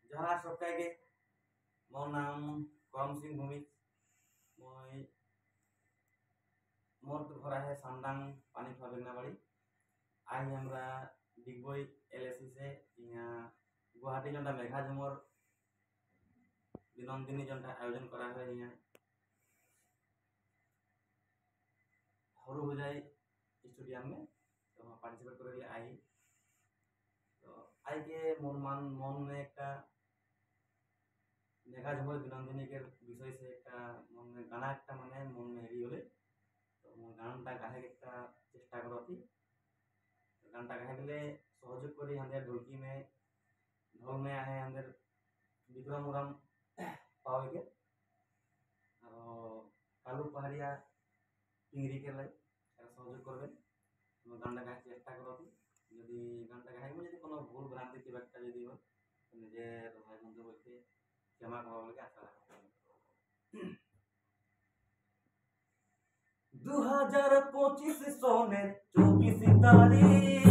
जहाँ सबके मोर नाम करम सिंह भूमिक मैं मोर तो घर है सामडांग पानी खा बेगनाबाड़ी आई हमरा डिगबई एलएसी से यहाँ गुवाहाटी जनता मेघा झुमर दिनंदिनी जनता आयोजन करा है यहाँ हरु हो जाए स्टेडियम में तो वहाँ पार्टिसिपेट करे लिए आई तो आई के मोर मन में एक मेघा झुमर दिनंदिनी के विषय से एक मन में गाना एक माने मन में हेरी होले तो मोर गानटा गाहे एक चेष्टा करती गानटा गाहे गले सहयोग करी हंदे ढोलकी में ढोल में आहे हंदे विक्रम उराम पावे के और कालू पहाड़िया पिंगरी के लाई सहयोग करबे गानटा गाहे चेष्टा करती यदि गानटा गाहे में यदि कोनो भूल भ्रांति की व्याख्या यदि हो तो निजे भाई बंधु बोलते क्षमा करवा बोल के आशा रखते 2025 सोने 24 तारीख